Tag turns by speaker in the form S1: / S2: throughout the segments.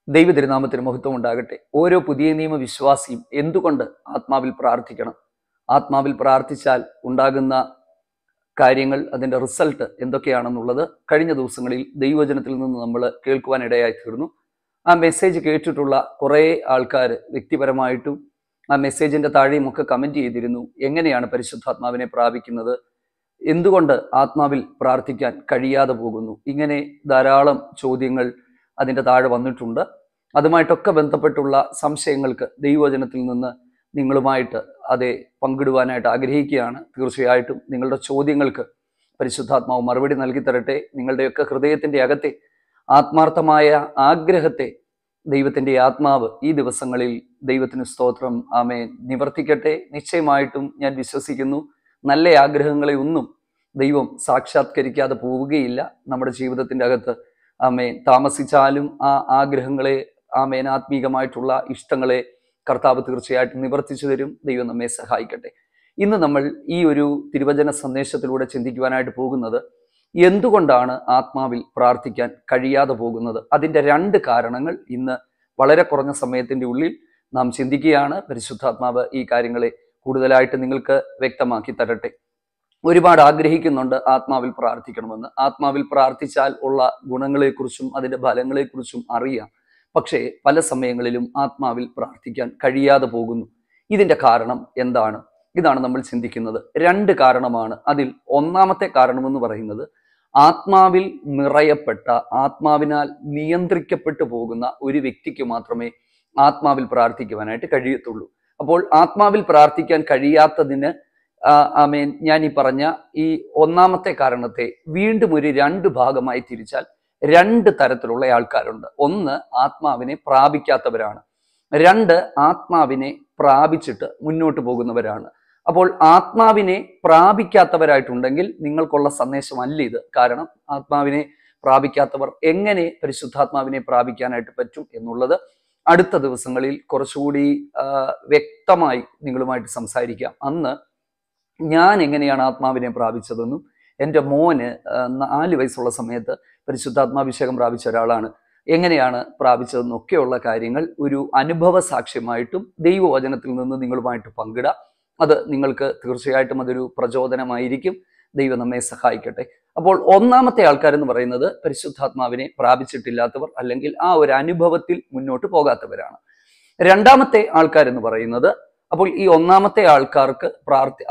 S1: ദൈവ തിരുനാമത്തിന് മഹത്വം ഉണ്ടാകട്ടെ. ഓരോ പുതിയ നിയമ വിശ്വാസിയും എന്തുകൊണ്ട് ആത്മാവിൽ പ്രാർത്ഥിക്കണം? ആത്മാവിൽ പ്രാർത്ഥിച്ചാൽ ഉണ്ടാകുന്ന കാര്യങ്ങൾ, അതിൻ്റെ റിസൾട്ട് എന്തൊക്കെയാണെന്നുള്ളത് കഴിഞ്ഞ ദിവസങ്ങളിൽ ദൈവവചനത്തിൽ നിന്ന് നമ്മൾ കേൾക്കുവാനിടയായി തീർന്നു. ആ മെസ്സേജ് കേട്ടിട്ടുള്ള കുറേ ആൾക്കാർ വ്യക്തിപരമായിട്ടും ആ മെസ്സേജിൻ്റെ താഴെയും ഒക്കെ കമൻറ്റ് ചെയ്തിരുന്നു. എങ്ങനെയാണ് പരിശുദ്ധാത്മാവിനെ പ്രാപിക്കുന്നത്? എന്തുകൊണ്ട് ആത്മാവിൽ പ്രാർത്ഥിക്കാൻ കഴിയാതെ പോകുന്നു? ഇങ്ങനെ ധാരാളം ചോദ്യങ്ങൾ അതിൻ്റെ താഴെ വന്നിട്ടുണ്ട്. അതുമായിട്ടൊക്കെ ബന്ധപ്പെട്ടുള്ള സംശയങ്ങൾക്ക് ദൈവവചനത്തിൽ നിന്ന് നിങ്ങളുമായിട്ട് അതേ പങ്കിടുവാനായിട്ട് ആഗ്രഹിക്കുകയാണ്. തീർച്ചയായിട്ടും നിങ്ങളുടെ ചോദ്യങ്ങൾക്ക് പരിശുദ്ധാത്മാവ് മറുപടി നൽകി തരട്ടെ. നിങ്ങളുടെയൊക്കെ ഹൃദയത്തിൻ്റെ അകത്തെ ആത്മാർത്ഥമായ ആഗ്രഹത്തെ ദൈവത്തിൻ്റെ ആത്മാവ് ഈ ദിവസങ്ങളിൽ ദൈവത്തിന് സ്തോത്രം ആമേൻ നിവർത്തിക്കട്ടെ. നിശ്ചയമായിട്ടും ഞാൻ വിശ്വസിക്കുന്നു, നല്ല ആഗ്രഹങ്ങളെ ഒന്നും ദൈവം സാക്ഷാത്കരിക്കാതെ പോവുകയില്ല. നമ്മുടെ ജീവിതത്തിൻ്റെ അകത്ത് ആമേൻ താമസിച്ചാലും ആ ആഗ്രഹങ്ങളെ, ആമേൻ ആത്മീകമായിട്ടുള്ള ഇഷ്ടങ്ങളെ കർത്താവ് തീർച്ചയായിട്ടും നിവർത്തിച്ചു തരും. ദൈവം നമ്മെ സഹായിക്കട്ടെ. ഇന്ന് നമ്മൾ ഈ ഒരു തിരുവചന സന്ദേശത്തിലൂടെ ചിന്തിക്കുവാനായിട്ട് പോകുന്നത്, എന്തുകൊണ്ടാണ് ആത്മാവിൽ പ്രാർത്ഥിക്കാൻ കഴിയാതെ പോകുന്നത്? അതിൻ്റെ 2 കാരണങ്ങൾ ഇന്ന് വളരെ കുറഞ്ഞ സമയത്തിൻ്റെ ഉള്ളിൽ നാം ചിന്തിക്കുകയാണ്. പരിശുദ്ധാത്മാവ് ഈ കാര്യങ്ങളെ കൂടുതലായിട്ട് നിങ്ങൾക്ക് വ്യക്തമാക്കി തരട്ടെ. ഒരുപാട് ആഗ്രഹിക്കുന്നുണ്ട് ആത്മാവിൽ പ്രാർത്ഥിക്കണമെന്ന്. ആത്മാവിൽ പ്രാർത്ഥിച്ചാൽ ഉള്ള ഗുണങ്ങളെക്കുറിച്ചും അതിൻ്റെ ഫലങ്ങളെക്കുറിച്ചും അറിയാം. പക്ഷേ പല സമയങ്ങളിലും ആത്മാവിൽ പ്രാർത്ഥിക്കാൻ കഴിയാതെ പോകുന്നു. ഇതിൻ്റെ കാരണം എന്താണ്? ഇതാണ് നമ്മൾ ചിന്തിക്കുന്നത്. 2 കാരണമാണ്. അതിൽ ഒന്നാമത്തെ കാരണമെന്ന് പറയുന്നത്, ആത്മാവിൽ നിറയപ്പെട്ട, ആത്മാവിനാൽ നിയന്ത്രിക്കപ്പെട്ടു പോകുന്ന ഒരു വ്യക്തിക്ക് മാത്രമേ ആത്മാവിൽ പ്രാർത്ഥിക്കുവാനായിട്ട് കഴിയത്തുള്ളൂ. അപ്പോൾ ആത്മാവിൽ പ്രാർത്ഥിക്കാൻ കഴിയാത്തതിന് ആമേൻ ഞാൻ ഈ പറഞ്ഞ ഈ ഒന്നാമത്തെ കാരണത്തെ വീണ്ടും ഒരു 2 ഭാഗമായി തിരിച്ചാൽ 2 തരത്തിലുള്ള ആൾക്കാരുണ്ട്. 1 ആത്മാവിനെ പ്രാപിക്കാത്തവരാണ്. 2 ആത്മാവിനെ പ്രാപിച്ചിട്ട് മുന്നോട്ട് പോകുന്നവരാണ്. അപ്പോൾ ആത്മാവിനെ പ്രാപിക്കാത്തവരായിട്ടുണ്ടെങ്കിൽ നിങ്ങൾക്കുള്ള സന്ദേശമല്ല ഇത്. കാരണം ആത്മാവിനെ പ്രാപിക്കാത്തവർ എങ്ങനെ പരിശുദ്ധാത്മാവിനെ പ്രാപിക്കാനായിട്ട് പറ്റും എന്നുള്ളത് അടുത്ത ദിവസങ്ങളിൽ കുറച്ചുകൂടി വ്യക്തമായി നിങ്ങളുമായിട്ട് സംസാരിക്കാം. അന്ന് ഞാൻ എങ്ങനെയാണ് ആത്മാവിനെ പ്രാപിച്ചതെന്നും, എൻ്റെ മോന് 4 വയസ്സുള്ള സമയത്ത് പരിശുദ്ധാത്മാഭിഷേകം പ്രാപിച്ച ഒരാളാണ്, എങ്ങനെയാണ് പ്രാപിച്ചതെന്നും ഒക്കെയുള്ള കാര്യങ്ങൾ ഒരു അനുഭവ സാക്ഷ്യമായിട്ടും ദൈവവചനത്തിൽ നിന്ന് നിങ്ങളുമായിട്ട് പങ്കിടാം. അത് നിങ്ങൾക്ക് തീർച്ചയായിട്ടും അതൊരു പ്രചോദനമായിരിക്കും. ദൈവം നമ്മെ സഹായിക്കട്ടെ. അപ്പോൾ ഒന്നാമത്തെ ആൾക്കാരെന്ന് പറയുന്നത് പരിശുദ്ധാത്മാവിനെ പ്രാപിച്ചിട്ടില്ലാത്തവർ, അല്ലെങ്കിൽ ആ ഒരു അനുഭവത്തിൽ മുന്നോട്ട് പോകാത്തവരാണ്. 2ാമത്തെ ആൾക്കാരെന്ന് പറയുന്നത്, അപ്പോൾ ഈ ഒന്നാമത്തെ ആൾക്കാർക്ക്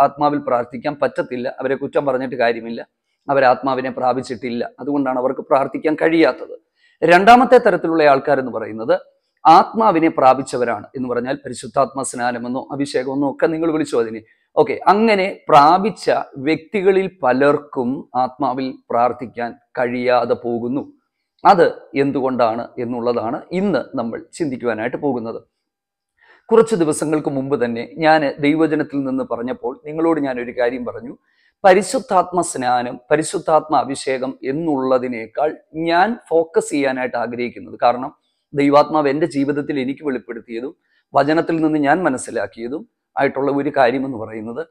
S1: ആത്മാവിൽ പ്രാർത്ഥിക്കാൻ പറ്റത്തില്ല. അവരെ കുറ്റം പറഞ്ഞിട്ട് കാര്യമില്ല. അവർ ആത്മാവിനെ പ്രാപിച്ചിട്ടില്ല, അതുകൊണ്ടാണ് അവർക്ക് പ്രാർത്ഥിക്കാൻ കഴിയാത്തത്. 2ാമത്തെ തരത്തിലുള്ള ആൾക്കാരെന്ന് പറയുന്നത് ആത്മാവിനെ പ്രാപിച്ചവരാണ്. എന്ന് പറഞ്ഞാൽ പരിശുദ്ധാത്മ സ്നാനമെന്നോ അഭിഷേകമെന്നോ ഒക്കെ നിങ്ങൾ വിളിച്ചു അതിനെ. ഓക്കെ, അങ്ങനെ പ്രാപിച്ച വ്യക്തികളിൽ പലർക്കും ആത്മാവിൽ പ്രാർത്ഥിക്കാൻ കഴിയാതെ പോകുന്നു. അത് എന്തുകൊണ്ടാണ് എന്നുള്ളതാണ് ഇന്ന് നമ്മൾ ചിന്തിക്കുവാനായിട്ട് പോകുന്നത്. കുറച്ച് ദിവസങ്ങൾക്ക് മുമ്പ് തന്നെ ഞാൻ ദൈവവചനത്തിൽ നിന്ന് പറഞ്ഞപ്പോൾ നിങ്ങളോട് ഞാനൊരു കാര്യം പറഞ്ഞു. പരിശുദ്ധാത്മ സ്നാനം, പരിശുദ്ധാത്മ അഭിഷേകം എന്നുള്ളതിനേക്കാൾ ഞാൻ ഫോക്കസ് ചെയ്യാനായിട്ട് ആഗ്രഹിക്കുന്നത്, കാരണം ദൈവാത്മാവ് എൻ്റെ ജീവിതത്തിൽ എനിക്ക് വെളിപ്പെടുത്തിയതും വചനത്തിൽ നിന്ന് ഞാൻ മനസ്സിലാക്കിയതും ആയിട്ടുള്ള ഒരു കാര്യമെന്ന് പറയുന്നത്,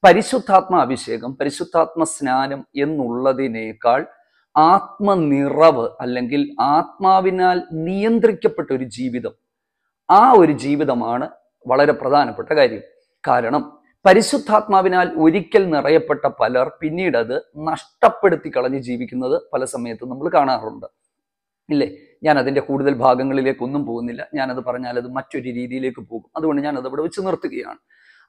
S1: പരിശുദ്ധാത്മ അഭിഷേകം, പരിശുദ്ധാത്മ സ്നാനം എന്നുള്ളതിനേക്കാൾ ആത്മനിറവ്, അല്ലെങ്കിൽ ആത്മാവിനാൽ നിയന്ത്രിക്കപ്പെട്ട ഒരു ജീവിതം, ആ ഒരു ജീവിതമാണ് വളരെ പ്രധാനപ്പെട്ട കാര്യം. കാരണം പരിശുദ്ധാത്മാവിനാൽ ഒരിക്കൽ നിറയപ്പെട്ട പലർ പിന്നീട് അത് നഷ്ടപ്പെടുത്തി കളഞ്ഞ് ജീവിക്കുന്നത് പല സമയത്തും നമ്മൾ കാണാറുണ്ട്, ഇല്ലേ? ഞാൻ അതിൻ്റെ കൂടുതൽ ഭാഗങ്ങളിലേക്കൊന്നും പോകുന്നില്ല. ഞാനത് പറഞ്ഞാൽ അത് മറ്റൊരു രീതിയിലേക്ക് പോകും. അതുകൊണ്ട് ഞാനത് അവിടെ വെച്ച് നിർത്തുകയാണ്.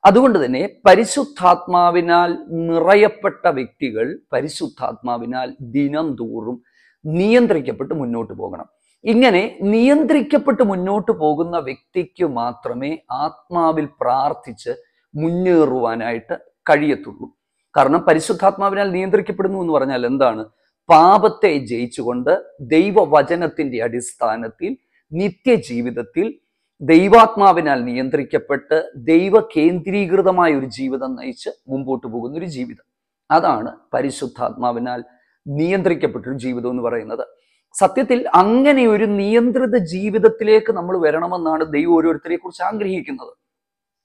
S1: അതുകൊണ്ട് തന്നെ പരിശുദ്ധാത്മാവിനാൽ നിറയപ്പെട്ട വ്യക്തികൾ പരിശുദ്ധാത്മാവിനാൽ ദിനം തോറും നിയന്ത്രിക്കപ്പെട്ട് മുന്നോട്ട് പോകണം. ഇങ്ങനെ നിയന്ത്രിക്കപ്പെട്ട് മുന്നോട്ട് പോകുന്ന വ്യക്തിക്ക് മാത്രമേ ആത്മാവിൽ പ്രാർത്ഥിച്ച് മുന്നേറുവാനായിട്ട് കഴിയത്തുള്ളൂ. കാരണം പരിശുദ്ധാത്മാവിനാൽ നിയന്ത്രിക്കപ്പെടുന്നു എന്ന് പറഞ്ഞാൽ എന്താണ്? പാപത്തെ ജയിച്ചുകൊണ്ട് ദൈവവചനത്തിന്റെ അടിസ്ഥാനത്തിൽ നിത്യജീവിതത്തിൽ ദൈവാത്മാവിനാൽ നിയന്ത്രിക്കപ്പെട്ട് ദൈവ കേന്ദ്രീകൃതമായ ഒരു ജീവിതം നയിച്ച് മുമ്പോട്ട് പോകുന്ന ഒരു ജീവിതം. അതാണ് പരിശുദ്ധാത്മാവിനാൽ നിയന്ത്രിക്കപ്പെട്ടൊരു ജീവിതം എന്ന് പറയുന്നത്. സത്യത്തിൽ അങ്ങനെ ഒരു നിയന്ത്രിത ജീവിതത്തിലേക്ക് നമ്മൾ വരണമെന്നാണ് ദൈവം ഓരോരുത്തരെ കുറിച്ച് ആഗ്രഹിക്കുന്നത്.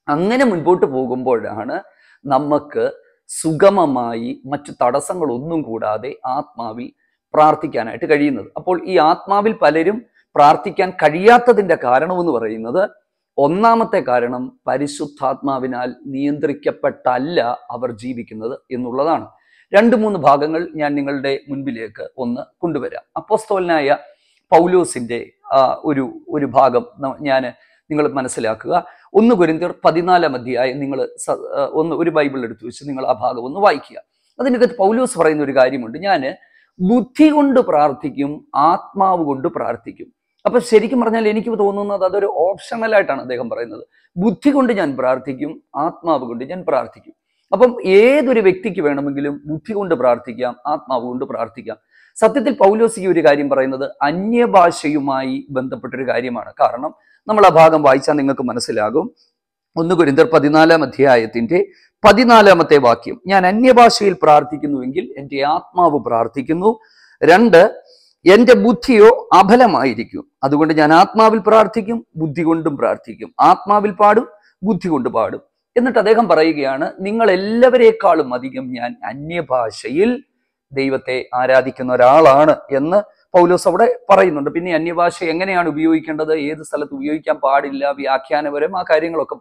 S1: അങ്ങനെ മുൻപോട്ട് പോകുമ്പോഴാണ് നമുക്ക് സുഗമമായി മറ്റു തടസ്സങ്ങളൊന്നും കൂടാതെ ആത്മാവിൽ പ്രാർത്ഥിക്കാനായിട്ട് കഴിയുന്നത്. അപ്പോൾ ഈ ആത്മാവിൽ പലരും പ്രാർത്ഥിക്കാൻ കഴിയാത്തതിൻ്റെ കാരണമെന്ന് പറയുന്നത്, ഒന്നാമത്തെ കാരണം പരിശുദ്ധാത്മാവിനാൽ നിയന്ത്രിക്കപ്പെട്ടല്ല അവർ ജീവിക്കുന്നത് എന്നുള്ളതാണ്. 2-3 ഭാഗങ്ങൾ ഞാൻ നിങ്ങളുടെ മുൻപിലേക്ക് ഒന്ന് കൊണ്ടുവരാം. അപ്പോസ്തലനായ പൗലോസിന്റെ ഒരു ഭാഗം നിങ്ങൾ മനസ്സിലാക്കുക. 1 കൊരിന്ത്യർ 14 അധ്യായം നിങ്ങൾ ഒരു ബൈബിൾ എടുത്തു വെച്ച് നിങ്ങൾ ആ ഭാഗം ഒന്ന് വായിക്കുക. അതിനകത്ത് പൗലോസ് പറയുന്ന ഒരു കാര്യമുണ്ട്, ഞാൻ ബുദ്ധി കൊണ്ട് പ്രാർത്ഥിക്കും, ആത്മാവ് കൊണ്ട് പ്രാർത്ഥിക്കും. അപ്പൊ ശരിക്കും പറഞ്ഞാൽ എനിക്ക് തോന്നുന്നത് അതൊരു ഓപ്ഷണലായിട്ടാണ് അദ്ദേഹം പറയുന്നത്. ബുദ്ധി കൊണ്ട് ഞാൻ പ്രാർത്ഥിക്കും, ആത്മാവ് കൊണ്ട് ഞാൻ പ്രാർത്ഥിക്കും. അപ്പം ഏതൊരു വ്യക്തിക്ക് വേണമെങ്കിലും ബുദ്ധി കൊണ്ട് പ്രാർത്ഥിക്കാം, ആത്മാവ് കൊണ്ട് പ്രാർത്ഥിക്കാം. സത്യത്തിൽ പൗലോസ് ഈ ഒരു കാര്യം പറയുന്നത് അന്യഭാഷയുമായി ബന്ധപ്പെട്ടൊരു കാര്യമാണ്. കാരണം നമ്മൾ ആ ഭാഗം വായിച്ചാൽ നിങ്ങൾക്ക് മനസ്സിലാകും. 1 കൊരിന്ത്യർ 14 അധ്യായത്തിന്റെ 14 വാക്യം, ഞാൻ അന്യഭാഷയിൽ പ്രാർത്ഥിക്കുന്നുവെങ്കിൽ എൻ്റെ ആത്മാവ് പ്രാർത്ഥിക്കുന്നു. 2, എൻ്റെ ബുദ്ധിയോ അബലമായിരിക്കും, അതുകൊണ്ട് ഞാൻ ആത്മാവിൽ പ്രാർത്ഥിക്കും, ബുദ്ധി കൊണ്ടും പ്രാർത്ഥിക്കും. ആത്മാവിൽ പാടും, ബുദ്ധി കൊണ്ട് പാടും. എന്നിട്ട് അദ്ദേഹം പറയുകയാണ്, നിങ്ങൾ എല്ലാവരേക്കാളും അധികം ഞാൻ അന്യഭാഷയിൽ ദൈവത്തെ ആരാധിക്കുന്ന ഒരാളാണ് എന്ന് പൗലോസ് അവിടെ പറയുന്നുണ്ട്. പിന്നെ അന്യഭാഷ എങ്ങനെയാണ് ഉപയോഗിക്കേണ്ടത്, ഏത് സ്ഥലത്ത് ഉപയോഗിക്കാൻ പാടില്ല, വ്യാഖ്യാനപരം ആ കാര്യങ്ങളൊക്കെ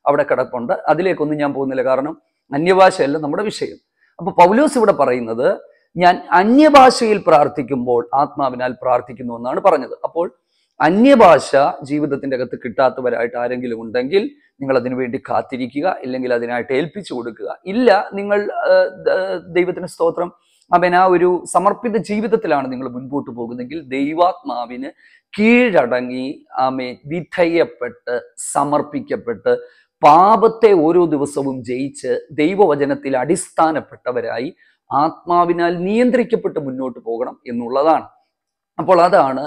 S1: അവിടെ കിടപ്പുണ്ട്. അതിലേക്കൊന്നും ഞാൻ പോകുന്നില്ല, കാരണം അന്യഭാഷയല്ല നമ്മുടെ വിഷയം. അപ്പൊ പൗലോസ് ഇവിടെ പറയുന്നത്, ഞാൻ അന്യഭാഷയിൽ പ്രാർത്ഥിക്കുമ്പോൾ ആത്മാവിനാൽ പ്രാർത്ഥിക്കുന്നു എന്നാണ് പറഞ്ഞത്. അപ്പോൾ അന്യഭാഷ ജീവിതത്തിന്റെ അകത്ത് കിട്ടാത്തവരായിട്ട് ആരെങ്കിലും ഉണ്ടെങ്കിൽ നിങ്ങൾ അതിനു വേണ്ടി കാത്തിരിക്കുക, ഇല്ലെങ്കിൽ അതിനായിട്ട് ഏൽപ്പിച്ചു കൊടുക്കുക. ഇല്ല, നിങ്ങൾ ദൈവത്തിന് സ്തോത്രം, ആ ഒരു സമർപ്പിത ജീവിതത്തിലാണ് നിങ്ങൾ മുൻപോട്ട് പോകുന്നതെങ്കിൽ ദൈവാത്മാവിന് കീഴടങ്ങി വിധേയപ്പെട്ട് സമർപ്പിക്കപ്പെട്ട് പാപത്തെ ഓരോ ദിവസവും ജയിച്ച് ദൈവവചനത്തിൽ അടിസ്ഥാനപ്പെട്ടവരായി ആത്മാവിനാൽ നിയന്ത്രിക്കപ്പെട്ട് മുന്നോട്ട് പോകണം എന്നുള്ളതാണ്. അപ്പോൾ അതാണ്,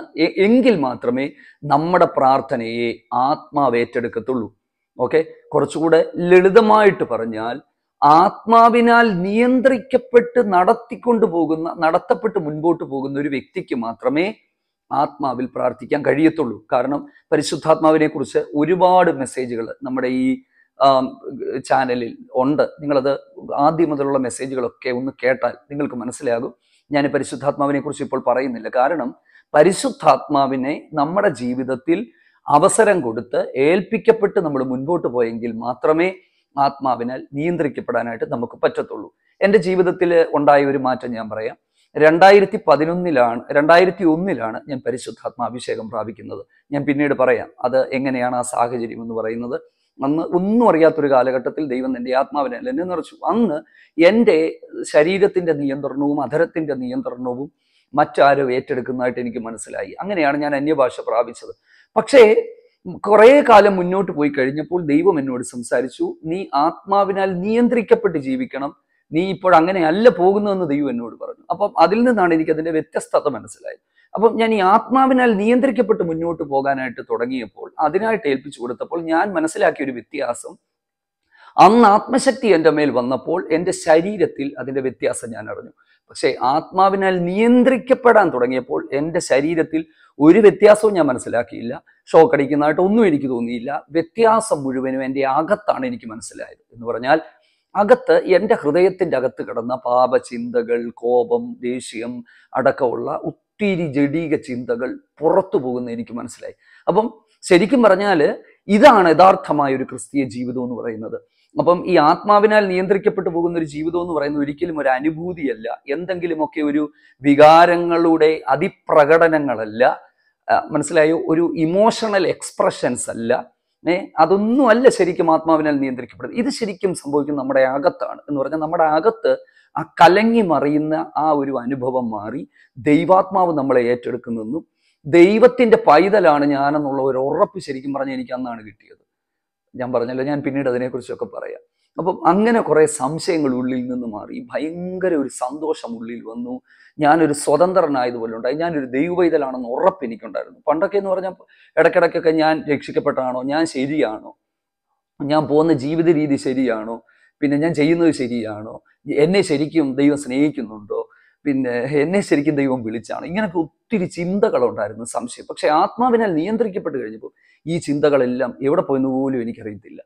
S1: എങ്കിൽ മാത്രമേ നമ്മുടെ പ്രാർത്ഥനയെ ആത്മാവ് ഏറ്റെടുക്കത്തുള്ളൂ. ഓക്കെ, കുറച്ചുകൂടെ ലളിതമായിട്ട് പറഞ്ഞാൽ, ആത്മാവിനാൽ നിയന്ത്രിക്കപ്പെട്ട് നടത്തപ്പെട്ട് മുൻപോട്ട് പോകുന്ന ഒരു വ്യക്തിക്ക് മാത്രമേ ആത്മാവിൽ പ്രാർത്ഥിക്കാൻ കഴിയത്തുള്ളൂ. കാരണം പരിശുദ്ധാത്മാവിനെ കുറിച്ച് ഒരുപാട് മെസ്സേജുകൾ നമ്മുടെ ഈ ചാനലിൽ ഉണ്ട്. നിങ്ങളത് ആദ്യം മുതലുള്ള മെസ്സേജുകളൊക്കെ ഒന്ന് കേട്ടാൽ നിങ്ങൾക്ക് മനസ്സിലാകും. ഞാൻ പരിശുദ്ധാത്മാവിനെ കുറിച്ച് ഇപ്പോൾ പറയുന്നില്ല. കാരണം പരിശുദ്ധാത്മാവിനെ നമ്മുടെ ജീവിതത്തിൽ അവസരം കൊടുത്ത് ഏൽപ്പിക്കപ്പെട്ട് നമ്മൾ മുൻപോട്ട് പോയെങ്കിൽ മാത്രമേ ആത്മാവിനാൽ നിയന്ത്രിക്കപ്പെടാനായിട്ട് നമുക്ക് പറ്റത്തുള്ളൂ. എൻ്റെ ജീവിതത്തിൽ ഉണ്ടായ ഒരു മാറ്റം ഞാൻ പറയാം. 2001 ഞാൻ പരിശുദ്ധാത്മാഭിഷേകം പ്രാപിക്കുന്നത്. ഞാൻ പിന്നീട് പറയാം അത് എങ്ങനെയാണ് ആ സാഹചര്യം എന്ന് പറയുന്നത്. അന്ന് ഒന്നും അറിയാത്തൊരു കാലഘട്ടത്തിൽ ദൈവം എൻ്റെ ആത്മാവിനാൽ എന്നെ നിറച്ചു. അന്ന് എൻ്റെ ശരീരത്തിൻ്റെ നിയന്ത്രണവും അധരത്തിൻ്റെ നിയന്ത്രണവും മറ്റാരോ ഏറ്റെടുക്കുന്നതായിട്ട് എനിക്ക് മനസ്സിലായി. അങ്ങനെയാണ് ഞാൻ അന്യഭാഷ പ്രാപിച്ചത്. പക്ഷേ കുറെ കാലം മുന്നോട്ട് പോയി കഴിഞ്ഞപ്പോൾ ദൈവം എന്നോട് സംസാരിച്ചു, നീ ആത്മാവിനാൽ നിയന്ത്രിക്കപ്പെട്ട് ജീവിക്കണം, നീ ഇപ്പോൾ അങ്ങനെയല്ല പോകുന്നതെന്ന് ദൈവം എന്നോട് പറഞ്ഞു. അപ്പം അതിൽ നിന്നാണ് എനിക്ക് അതിൻ്റെ വ്യത്യസ്തത മനസ്സിലായത്. അപ്പം ഞാൻ ഈ ആത്മാവിനാൽ നിയന്ത്രിക്കപ്പെട്ട് മുന്നോട്ട് പോകാനായിട്ട് തുടങ്ങിയപ്പോൾ, അതിനായിട്ട് ഏൽപ്പിച്ചു കൊടുത്തപ്പോൾ ഞാൻ മനസ്സിലാക്കിയ ഒരു വ്യത്യാസം, അന്ന് ആത്മശക്തി എൻ്റെ മേൽ വന്നപ്പോൾ എൻ്റെ ശരീരത്തിൽ അതിൻ്റെ വ്യത്യാസം ഞാൻ അറിഞ്ഞു. പക്ഷേ ആത്മാവിനാൽ നിയന്ത്രിക്കപ്പെടാൻ തുടങ്ങിയപ്പോൾ എൻ്റെ ശരീരത്തിൽ ഒരു വ്യത്യാസവും ഞാൻ മനസ്സിലാക്കിയില്ല. ഷോക്ക് അടിക്കുന്നതായിട്ട് ഒന്നും എനിക്ക് തോന്നിയില്ല. വ്യത്യാസം മുഴുവനും എൻ്റെ അകത്താണ് എനിക്ക് മനസ്സിലായത്. എന്ന് പറഞ്ഞാൽ അകത്ത്, എൻ്റെ ഹൃദയത്തിൻ്റെ അകത്ത് കിടന്ന പാപചിന്തകൾ, കോപം, ദേഷ്യം അടക്കമുള്ള ഒത്തിരി ജഡീക ചിന്തകൾ പുറത്തു പോകുന്ന എനിക്ക് മനസ്സിലായി. അപ്പം ശരിക്കും പറഞ്ഞാൽ ഇതാണ് യഥാർത്ഥമായ ഒരു ക്രിസ്തീയ ജീവിതം എന്ന് പറയുന്നത്. അപ്പം ഈ ആത്മാവിനാൽ നിയന്ത്രിക്കപ്പെട്ടു പോകുന്ന ഒരു ജീവിതം എന്ന് പറയുന്നത് ഒരിക്കലും ഒരു അനുഭൂതിയല്ല, എന്തെങ്കിലുമൊക്കെ ഒരു വികാരങ്ങളുടെ അതിപ്രകടനങ്ങളല്ല, മനസ്സിലായോ, ഒരു ഇമോഷണൽ എക്സ്പ്രഷൻസ് അല്ല, അതൊന്നും അല്ല ശരിക്കും ആത്മാവിനാൽ നിയന്ത്രിക്കപ്പെടുന്നത്. ഇത് ശരിക്കും സംഭവിക്കുന്നത് നമ്മുടെ അകത്താണ്. എന്ന് പറഞ്ഞാൽ നമ്മുടെ അകത്ത് ആ കലങ്ങി മറിയുന്ന ആ ഒരു അനുഭവം മാറി ദൈവാത്മാവ് നമ്മളെ ഏറ്റെടുക്കുന്നെന്നും ദൈവത്തിന്റെ പൈതലാണ് ഞാനെന്നുള്ള ഒരു ഉറപ്പ് ശരിക്കും പറഞ്ഞാൽ എനിക്ക് അന്നാണ് കിട്ടിയത്. ഞാൻ പറഞ്ഞല്ലോ, ഞാൻ പിന്നീട് അതിനെക്കുറിച്ചൊക്കെ പറയാം. അപ്പം അങ്ങനെ കുറെ സംശയങ്ങൾ ഉള്ളിൽ നിന്ന് മാറി, ഭയങ്കര ഒരു സന്തോഷം ഉള്ളിൽ വന്നു. ഞാനൊരു സ്വതന്ത്രനായതുപോലെ ഉണ്ടായി. ഞാനൊരു ദൈവപൈതലാണെന്ന് ഉറപ്പ് എനിക്കുണ്ടായിരുന്നു. പണ്ടൊക്കെ എന്ന് പറഞ്ഞാൽ ഇടയ്ക്കിടയ്ക്കൊക്കെ ഞാൻ രക്ഷിക്കപ്പെട്ടാണോ, ഞാൻ ശരിയാണോ, ഞാൻ പോകുന്ന ജീവിത രീതി ശരിയാണോ, പിന്നെ ഞാൻ ചെയ്യുന്നത് ശരിയാണോ, എന്നെ ശരിക്കും ദൈവം സ്നേഹിക്കുന്നുണ്ടോ, പിന്നെ എന്നെ ശരിക്കും ദൈവം വിളിച്ചാണ്, ഇങ്ങനൊക്കെ ഒത്തിരി ചിന്തകളുണ്ടായിരുന്നു, സംശയം. പക്ഷെ ആത്മാവിനാൽ നിയന്ത്രിക്കപ്പെട്ട് കഴിഞ്ഞപ്പോൾ ഈ ചിന്തകളെല്ലാം എവിടെ പോയെന്ന് പോലും എനിക്കറിയത്തില്ല.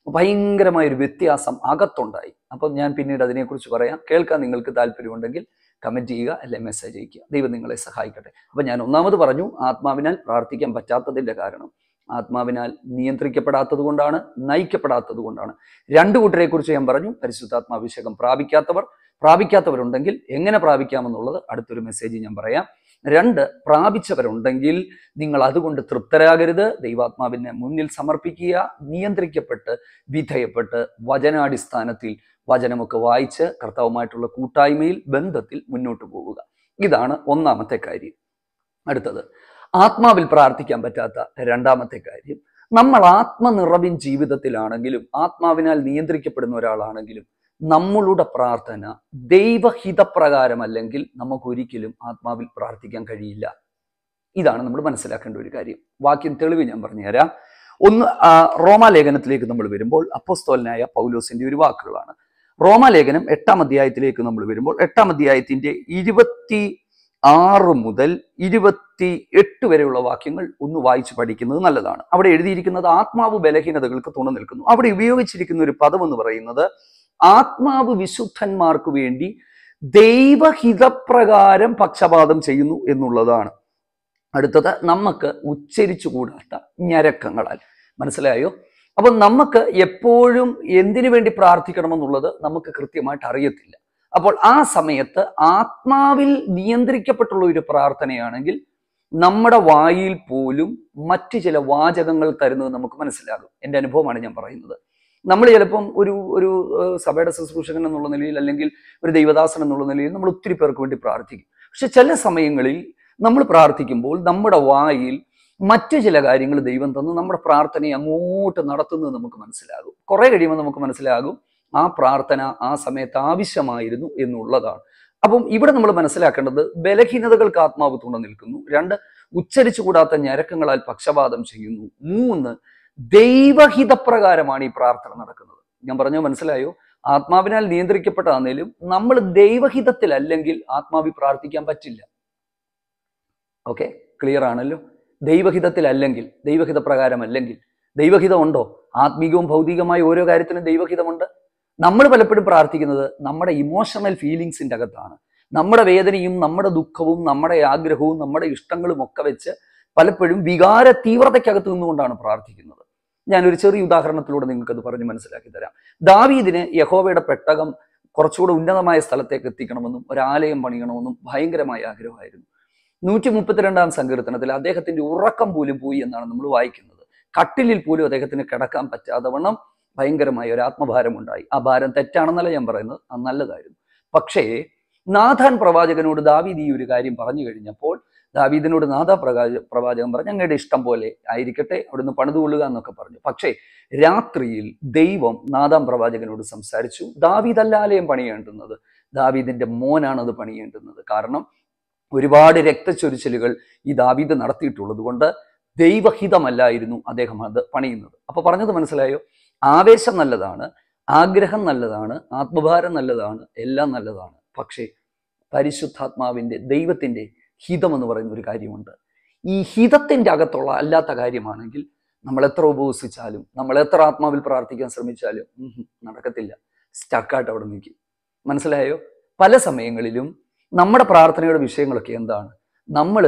S1: ഭയങ്കരമായൊരു വ്യത്യാസം അകത്തുണ്ടായി. അപ്പം ഞാൻ പിന്നീട് അതിനെക്കുറിച്ച് പറയാം. കേൾക്കാൻ നിങ്ങൾക്ക് താല്പര്യമുണ്ടെങ്കിൽ കമൻറ്റ് ചെയ്യുക, അല്ലെ മെസ്സേജ് അയക്കുക. ദൈവം നിങ്ങളെ സഹായിക്കട്ടെ. അപ്പം ഞാൻ ഒന്നാമത് പറഞ്ഞു, ആത്മാവിനാൽ പ്രാർത്ഥിക്കാൻ പറ്റാത്തതിൻ്റെ കാരണം ആത്മാവിനാൽ നിയന്ത്രിക്കപ്പെടാത്തത് കൊണ്ടാണ്, നയിക്കപ്പെടാത്തത് കൊണ്ടാണ്. രണ്ടു കൂട്ടരെ കുറിച്ച് ഞാൻ പറഞ്ഞു. പരിശുദ്ധാത്മാഭിഷേകം പ്രാപിക്കാത്തവരുണ്ടെങ്കിൽ എങ്ങനെ പ്രാപിക്കാമെന്നുള്ളത് അടുത്തൊരു മെസ്സേജ് ഞാൻ പറയാം. രണ്ട്, പ്രാപിച്ചവരുണ്ടെങ്കിൽ നിങ്ങൾ അതുകൊണ്ട് തൃപ്തരാകരുത്. ദൈവാത്മാവിനെ മുന്നിൽ സമർപ്പിക്കുക, നിയന്ത്രിക്കപ്പെട്ട് വിധേയപ്പെട്ട് വചനാടിസ്ഥാനത്തിൽ വചനമൊക്കെ വായിച്ച് കർത്താവുമായിട്ടുള്ള കൂട്ടായ്മയിൽ, ബന്ധത്തിൽ മുന്നോട്ട് പോവുക. ഇതാണ് ഒന്നാമത്തെ കാര്യം. അടുത്തത്, ആത്മാവിൽ പ്രാർത്ഥിക്കാൻ പറ്റാത്ത രണ്ടാമത്തെ കാര്യം, നമ്മൾ ആത്മനിറവിൻ ജീവിതത്തിലാണെങ്കിലും ആത്മാവിനാൽ നിയന്ത്രിക്കപ്പെടുന്ന ഒരാളാണെങ്കിലും നമ്മളുടെ പ്രാർത്ഥന ദൈവഹിതപ്രകാരമല്ലെങ്കിൽ നമുക്കൊരിക്കലും ആത്മാവിൽ പ്രാർത്ഥിക്കാൻ കഴിയില്ല. ഇതാണ് നമ്മൾ മനസ്സിലാക്കേണ്ട ഒരു കാര്യം. വാക്യം തെളിവ് ഞാൻ പറഞ്ഞുതരാം. ഒന്ന്, റോമാലേഖനത്തിലേക്ക് നമ്മൾ വരുമ്പോൾ അപ്പോസ്തലനായ പൗലോസിന്റെ ഒരു വാക്കുകളാണ്. റോമാലേഖനം 8-ാം അധ്യായത്തിലേക്ക് നമ്മൾ വരുമ്പോൾ 8-ാം അധ്യായത്തിന്റെ 26 മുതൽ 28 വരെയുള്ള വാക്യങ്ങൾ ഒന്ന് വായിച്ചു പഠിക്കുന്നത് നല്ലതാണ്. അവിടെ എഴുതിയിരിക്കുന്നത് ആത്മാവ് ബലഹീനതകൾക്ക് തുണ നിൽക്കുന്നു. അവിടെ ഉപയോഗിച്ചിരിക്കുന്ന ഒരു പദം എന്ന് പറയുന്നത് ആത്മാവ് വിശുദ്ധന്മാർക്ക് വേണ്ടി ദൈവഹിതപ്രകാരം പക്ഷപാതം ചെയ്യുന്നു എന്നുള്ളതാണ്. അടുത്തത്, നമുക്ക് ഉച്ചരിച്ചുകൂടാത്ത ഞരക്കങ്ങളാൽ. മനസ്സിലായോ? അപ്പൊ നമുക്ക് എപ്പോഴും എന്തിനു വേണ്ടി പ്രാർത്ഥിക്കണമെന്നുള്ളത് നമുക്ക് കൃത്യമായിട്ട് അറിയത്തില്ല. അപ്പോൾ ആ സമയത്ത് ആത്മാവിൽ നിയന്ത്രിക്കപ്പെട്ടുള്ള ഒരു പ്രാർത്ഥനയാണെങ്കിൽ നമ്മുടെ വായിൽ പോലും മറ്റു ചില വാചകങ്ങൾ തരുന്നത് നമുക്ക് മനസ്സിലാകും. എൻ്റെ അനുഭവമാണ് ഞാൻ പറയുന്നത്. നമ്മൾ ചിലപ്പം ഒരു സഭയുടെ ശുശ്രൂഷകൻ എന്നുള്ള നിലയിൽ, അല്ലെങ്കിൽ ഒരു ദൈവദാസൻ എന്നുള്ള നിലയിൽ നമ്മൾ ഒത്തിരി പേർക്ക് വേണ്ടി പ്രാർത്ഥിക്കും. പക്ഷെ ചില സമയങ്ങളിൽ നമ്മൾ പ്രാർത്ഥിക്കുമ്പോൾ നമ്മുടെ വായിൽ മറ്റു ചില കാര്യങ്ങൾ ദൈവം തന്ന് നമ്മുടെ പ്രാർത്ഥനയെ അങ്ങോട്ട് നടത്തുന്നത് നമുക്ക് മനസ്സിലാകും. കുറെ കഴിയുമ്പോൾ നമുക്ക് മനസ്സിലാകും ആ പ്രാർത്ഥന ആ സമയത്ത് ആവശ്യമായിരുന്നു എന്നുള്ളതാണ്. അപ്പം ഇവിടെ നമ്മൾ മനസ്സിലാക്കേണ്ടത് ബലഹീനതകൾക്ക് ആത്മാവ് തുണ നിൽക്കുന്നു. രണ്ട്, ഉച്ചരിച്ചുകൂടാത്ത ഞരക്കങ്ങളാൽ പക്ഷപാതം ചെയ്യുന്നു. മൂന്ന്, ദൈവഹിതപ്രകാരമാണ് ഈ പ്രാർത്ഥന നടക്കുന്നത്. ഞാൻ പറഞ്ഞു, മനസ്സിലായോ? ആത്മാവിനാൽ നിയന്ത്രിക്കപ്പെട്ടതാണെങ്കിലും നമ്മൾ ദൈവഹിതത്തിലല്ലെങ്കിൽ ആത്മാവിൽ പ്രാർത്ഥിക്കാൻ പറ്റില്ല. ഓക്കെ, ക്ലിയർ ആണല്ലോ? ദൈവഹിതത്തിലല്ലെങ്കിൽ, ദൈവഹിതപ്രകാരമല്ലെങ്കിൽ. ദൈവഹിതം ഉണ്ടോ? ആത്മീകവും ഭൗതികമായ ഓരോ കാര്യത്തിനും ദൈവഹിതമുണ്ട്. നമ്മൾ പലപ്പോഴും പ്രാർത്ഥിക്കുന്നത് നമ്മുടെ ഇമോഷണൽ ഫീലിങ്സിൻ്റെ അകത്താണ്. നമ്മുടെ വേദനയും നമ്മുടെ ദുഃഖവും നമ്മുടെ ആഗ്രഹവും നമ്മുടെ ഇഷ്ടങ്ങളും ഒക്കെ വെച്ച് പലപ്പോഴും വികാര തീവ്രതയ്ക്കകത്ത് നിന്നുകൊണ്ടാണ് പ്രാർത്ഥിക്കുന്നത്. ഞാനൊരു ചെറിയ ഉദാഹരണത്തിലൂടെ നിങ്ങൾക്കത് പറഞ്ഞ് മനസ്സിലാക്കി തരാം. ദാവീദിന് യഹോവയുടെ പെട്ടകം കുറച്ചുകൂടെ ഉന്നതമായ സ്ഥലത്തേക്ക് എത്തിക്കണമെന്നും ഒരാലയം പണിയണമെന്നും ഭയങ്കരമായ ആഗ്രഹമായിരുന്നു. 132-ാം സങ്കീർത്തനത്തിൽ അദ്ദേഹത്തിന്റെ ഉറക്കം പോലും പോയി എന്നാണ് നമ്മൾ വായിക്കുന്നത്. കട്ടിലിൽ പോലും അദ്ദേഹത്തിന് കിടക്കാൻ പറ്റാതെ വണ്ണം ഭയങ്കരമായ ഒരു ആത്മഭാരമുണ്ടായി. ആ ഭാരം തെറ്റാണെന്നല്ല ഞാൻ പറയുന്നത്, അത് നല്ലതായിരുന്നു. പക്ഷേ നാഥാൻ പ്രവാചകനോട് ദാവീദ് ഈ ഒരു കാര്യം പറഞ്ഞു കഴിഞ്ഞപ്പോൾ ദാവീദിനോട് പ്രവാചകൻ പറഞ്ഞു, അങ്ങയുടെ ഇഷ്ടം പോലെ ആയിരിക്കട്ടെ, അവിടുന്ന് പണിതുകൊള്ളുക എന്നൊക്കെ പറഞ്ഞു. പക്ഷേ രാത്രിയിൽ ദൈവം നാഥാൻ പ്രവാചകനോട് സംസാരിച്ചു, ദാവീദല്ല ആലയം പണിയേണ്ടുന്നത്, ദാവീദിന്റെ മോനാണ് അത് പണിയേണ്ടുന്നത്. കാരണം ഒരുപാട് രക്തച്ചൊരിച്ചിലുകൾ ഈ ദാവീദ് നടത്തിയിട്ടുള്ളത് കൊണ്ട് ദൈവഹിതമല്ലായിരുന്നു അദ്ദേഹം അത് പണിയുന്നത്. അപ്പൊ പറഞ്ഞത് മനസ്സിലായോ? ആവേശം നല്ലതാണ്, ആഗ്രഹം നല്ലതാണ്, ആത്മഭാരം നല്ലതാണ്, എല്ലാം നല്ലതാണ്. പക്ഷേ പരിശുദ്ധാത്മാവിന്റെ, ദൈവത്തിന്റെ ഹിതം എന്ന് പറയുന്ന ഒരു കാര്യമുണ്ട്. ഈ ഹിതത്തിന്റെ അകത്തുള്ള അല്ലാത്ത കാര്യമാണെങ്കിൽ നമ്മൾ എത്ര ഉപവസിച്ചാലും, നമ്മൾ എത്ര ആത്മാവിൽ പ്രാർത്ഥിക്കാൻ ശ്രമിച്ചാലും നടക്കത്തില്ല. സ്റ്റക്കായിട്ട് അവിടെ നിൽക്കും. മനസ്സിലായോ? പല സമയങ്ങളിലും നമ്മുടെ പ്രാർത്ഥനയുടെ വിഷയങ്ങളൊക്കെ എന്താണ്? നമ്മൾ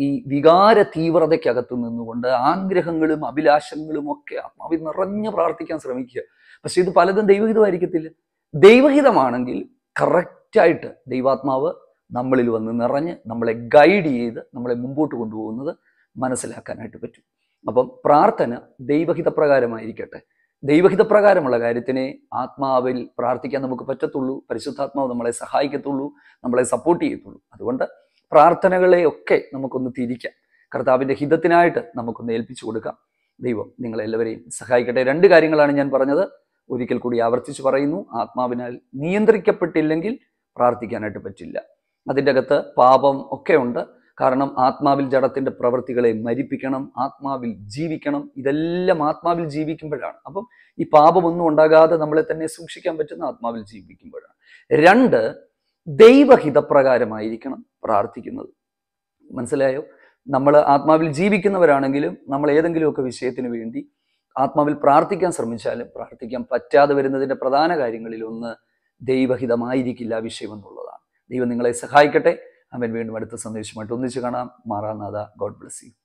S1: ഈ വികാര തീവ്രതയ്ക്കകത്ത് നിന്നുകൊണ്ട് ആഗ്രഹങ്ങളും അഭിലാഷങ്ങളും ഒക്കെ ആത്മാവിൽ നിറഞ്ഞ് പ്രാർത്ഥിക്കാൻ ശ്രമിക്കുക. പക്ഷെ ഇത് പലതും ദൈവഹിതമായിരിക്കത്തില്ല. ദൈവഹിതമാണെങ്കിൽ കറക്റ്റായിട്ട് ദൈവാത്മാവ് നമ്മളിൽ വന്ന് നിറഞ്ഞ് നമ്മളെ ഗൈഡ് ചെയ്ത് നമ്മളെ മുമ്പോട്ട് കൊണ്ടുപോകുന്നത് മനസ്സിലാക്കാനായിട്ട് പറ്റും. അപ്പം പ്രാർത്ഥന ദൈവഹിതപ്രകാരമായിരിക്കട്ടെ. ദൈവഹിതപ്രകാരമുള്ള കാര്യത്തിനെ ആത്മാവിൽ പ്രാർത്ഥിക്കാൻ നമുക്ക് പറ്റത്തുള്ളൂ. പരിശുദ്ധാത്മാവ് നമ്മളെ സഹായിക്കത്തുള്ളൂ, നമ്മളെ സപ്പോർട്ട് ചെയ്യത്തുള്ളൂ. അതുകൊണ്ട് പ്രാർത്ഥനകളെയൊക്കെ നമുക്കൊന്ന് തിരിക്കാം, കർത്താവിൻ്റെ ഹിതത്തിനായിട്ട് നമുക്കൊന്ന് ഏൽപ്പിച്ചു കൊടുക്കാം. ദൈവം നിങ്ങളെല്ലാവരെയും സഹായിക്കട്ടെ. 2 കാര്യങ്ങളാണ് ഞാൻ പറഞ്ഞത്. ഒരിക്കൽ കൂടി ആവർത്തിച്ച് പറയുന്നു. ആത്മാവിനാൽ നിയന്ത്രിക്കപ്പെട്ടില്ലെങ്കിൽ പ്രാർത്ഥിക്കാനായിട്ട് പറ്റില്ല. അതിൻ്റെ അകത്ത് പാപം ഒക്കെ ഉണ്ട്. കാരണം ആത്മാവിൽ ജഡത്തിന്റെ പ്രവൃത്തികളെ മരിപ്പിക്കണം, ആത്മാവിൽ ജീവിക്കണം. ഇതെല്ലാം ആത്മാവിൽ ജീവിക്കുമ്പോഴാണ്. അപ്പം ഈ പാപമൊന്നും ഉണ്ടാകാതെ നമ്മളെ തന്നെ സൂക്ഷിക്കാൻ പറ്റുന്ന ആത്മാവിൽ ജീവിക്കുമ്പോഴാണ്. 2, ദൈവഹിതപ്രകാരമായിരിക്കണം പ്രാർത്ഥിക്കുന്നത്. മനസ്സിലായോ? നമ്മൾ ആത്മാവിൽ ജീവിക്കുന്നവരാണെങ്കിലും നമ്മൾ ഏതെങ്കിലുമൊക്കെ വിഷയത്തിന് വേണ്ടി ആത്മാവിൽ പ്രാർത്ഥിക്കാൻ ശ്രമിച്ചാലും പ്രാർത്ഥിക്കാൻ പറ്റാതെ വരുന്നതിൻ്റെ പ്രധാന കാര്യങ്ങളിൽ ഒന്ന് ദൈവഹിതമായിരിക്കില്ല വിഷയം എന്നുള്ളതാണ്. ദൈവം നിങ്ങളെ സഹായിക്കട്ടെ. അവൻ വീണ്ടും അടുത്ത സന്ദേശമായിട്ട് ഒന്നിച്ച് കാണാം. മാറാനാഥ. God bless U.